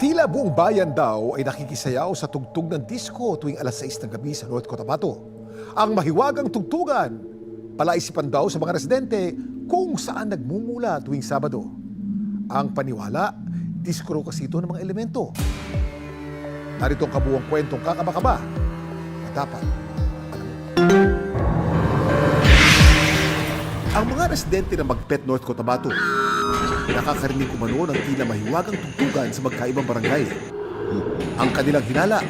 Tila buong bayan daw ay nakikisayaw sa tugtog ng disco tuwing alas 6 ng gabi sa North Cotabato. Ang mahiwagang tugtugan, palaisipan daw sa mga residente kung saan nagmumula tuwing Sabado. Ang paniwala, disco raw kasi ito ng mga elemento. Narito ang kabuuang kwentong kakaba-kaba na dapat alam mo. Ang mga residente ng Magpet, North Cotabato, nakakarinig umano ng tila mahiwagang tugtugan sa magkaibang barangay. Ang kanilang hinala,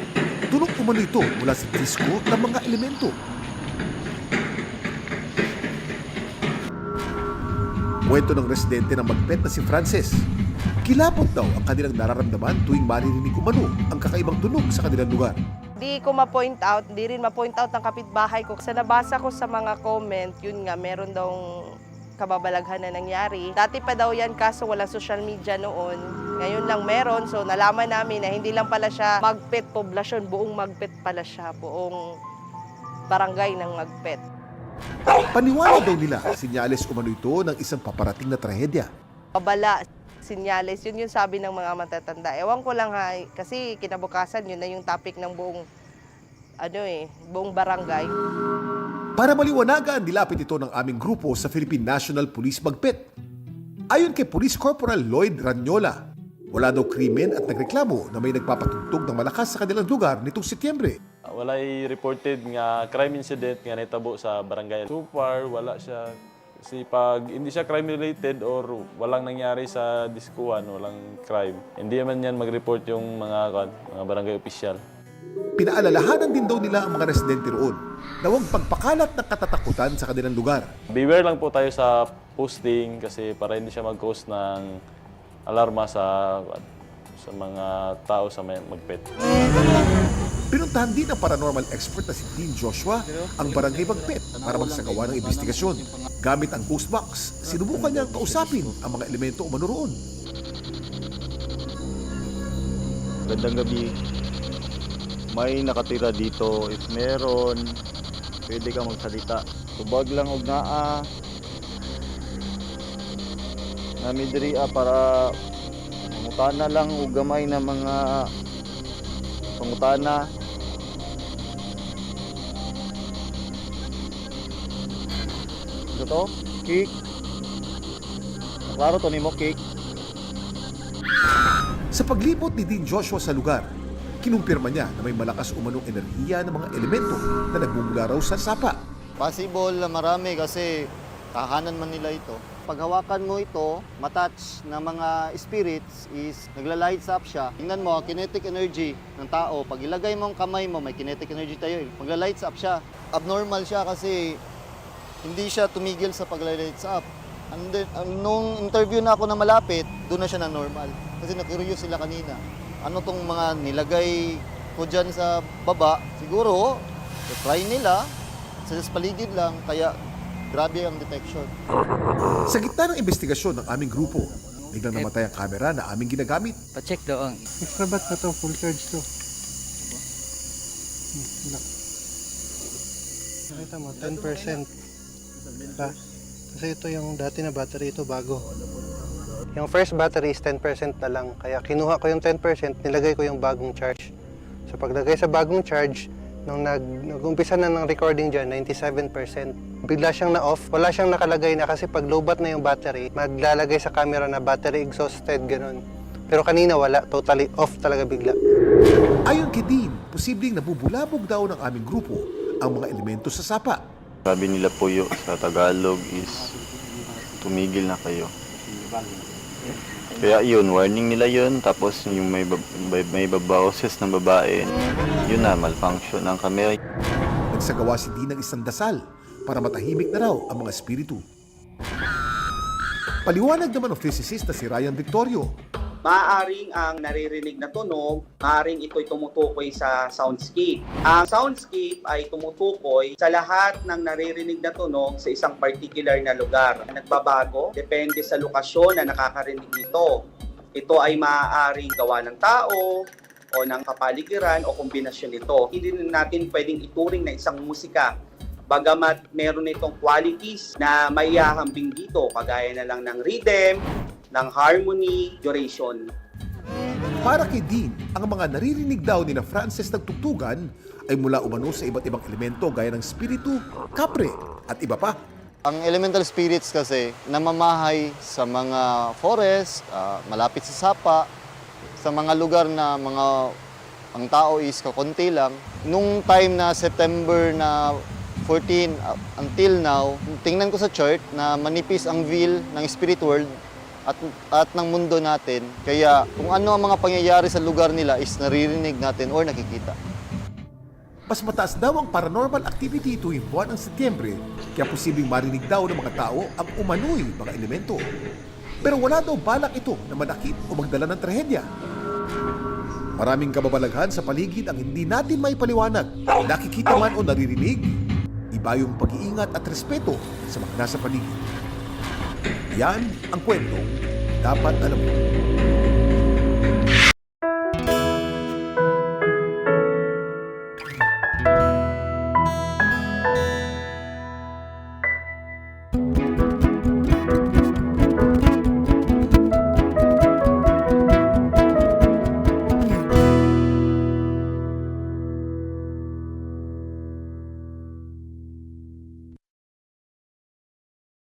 tunog umano ito mula sa disco ng mga elemento. Kwento ng residente ng Magpet na si Frances. Kilapot daw ang kanilang nararamdaman tuwing maririnig umano ang kakaibang tunog sa kanilang lugar. Di ko ma-point out, di rin ma-point out ng kapitbahay ko. Sa nabasa ko sa mga comment, yun nga, meron daw kababalaghan na nangyari. Dati pa daw yan kaso walang social media noon. Ngayon lang meron, so nalaman namin na hindi lang pala siya Magpet poblasyon, buong Magpet pala siya, buong barangay ng Magpet. Paniwala daw nila, sinyales umano ito ng isang paparating na trahedya. Babala, sinyales, yun yung sabi ng mga matatanda. Ewan ko lang ha, kasi kinabukasan yun na yung topic ng buong, buong barangay. Para maliwanagan, nilapit ito ng aming grupo sa Philippine National Police Magpet. Ayon kay Police Corporal Lloyd Ranyola, wala daw krimen at nagreklamo na may nagpapatugtog ng malakas sa kanilang lugar nitong Setyembre. Walay reported nga crime incident nga natabo sa barangay. So far, wala siya. Kasi pag hindi siya crime-related or walang nangyari sa diskuan, walang crime, hindi man yan mag-report yung mga barangay official. Pinaalalahanan din daw nila ang mga residente roon na huwag pagpakalat ng katatakutan sa kanilang lugar. Beware lang po tayo sa posting kasi para hindi siya mag-cause ng alarma sa mga tao sa Magpet. Pinuntahan din ng paranormal expert na si Dean Joshua ang barangay Magpet para magsagawa ng investigasyon. Gamit ang ghost box, sinubukan niyang kausapin ang mga elemento umano roon. Gandang gabi. May nakatira dito. If meron, pwede ka magsalita. Tubag lang og naa. Namidriya para pangutana lang og gamay na mga pangutana. Ito to? Cake. Klaro to nimo cake. Sa paglipot ni Dean Joshua sa lugar, kinumpirma niya na may malakas umanong enerhiya ng mga elemento na nagmumula raw sa sapa. Possible na marami kasi kahanan man nila ito. Pag hawakan mo ito, matouch ng mga spirits is nagla-lights up siya. Tingnan mo, kinetic energy ng tao. Pag ilagay mo ang kamay mo, may kinetic energy tayo. Magla-lights up siya. Abnormal siya kasi hindi siya tumigil sa pagla-lights up. And then, nung interview na ako na malapit, doon na siya na normal. Kasi na-curious sila kanina. Ano tong mga nilagay ko dyan sa baba? Siguro, try nila. Sa paligid lang, kaya grabe ang detection. Sa gitna ng investigasyon ng aming grupo, biglang namatay ang kamera na aming ginagamit. Pa-check doon. Extra bat na to, full charge to. Nakita mo, 10%. Ha? Kasi ito yung dati na battery, ito bago. Yung first battery is 10% na lang. Kaya kinuha ko yung 10%, nilagay ko yung bagong charge. So paglagay sa bagong charge, nung nag-umpisa na ng recording dyan, 97%. Bigla siyang na-off. Wala siyang nakalagay na kasi pag low bat na yung battery, maglalagay sa camera na battery exhausted, ganun. Pero kanina wala, totally off talaga bigla. Ayon kay Dean, posibleng nabubulabog daw ng aming grupo ang mga elemento sa sapa. Sabi nila puyo sa Tagalog is tumigil na kayo. Kaya yun, warning nila yun. Tapos yung may baboses ng babae, yun na, malfunction ng camera. Nagsagawa si Dean ng isang dasal para matahimik na raw ang mga espiritu. Paliwanag naman ng physicist na si Ryan Victorio. Maaaring ang naririnig na tunog, maaaring ito'y tumutukoy sa soundscape. Ang soundscape ay tumutukoy sa lahat ng naririnig na tunog sa isang particular na lugar. Nagbabago, depende sa lokasyon na nakakarinig nito. Ito ay maaaring gawa ng tao o ng kapaligiran o kombinasyon nito. Hindi natin pwedeng ituring na isang musika. Bagamat meron itong qualities na maihahambing dito, kagaya na lang ng rhythm, ng harmony, duration. Para kay Dean, ang mga naririnig daw ni na Frances ng tugtugan ay mula umano sa iba't ibang elemento gaya ng spiritu, kapre at iba pa. Ang elemental spirits kasi namamahay sa mga forest, malapit sa sapa, sa mga lugar na ang tao is kakunti lang. Nung time na September na 14 until now, tingnan ko sa chart na manipis ang veil ng spirit world at ng mundo natin. Kaya kung ano ang mga pangyayari sa lugar nila is naririnig natin or nakikita. Mas mataas daw ang paranormal activity tuwing buwan ng Setyembre, kaya posibleng marinig daw ng mga tao ang umano'y mga elemento. Pero wala daw balak ito na manakit o magdala ng trahedya. Maraming kababalaghan sa paligid ang hindi natin may paliwanag. Nakikita man o naririnig, iba yung pag-iingat at respeto sa mga nasa paligid. Yan ang kwentong dapat alam mo.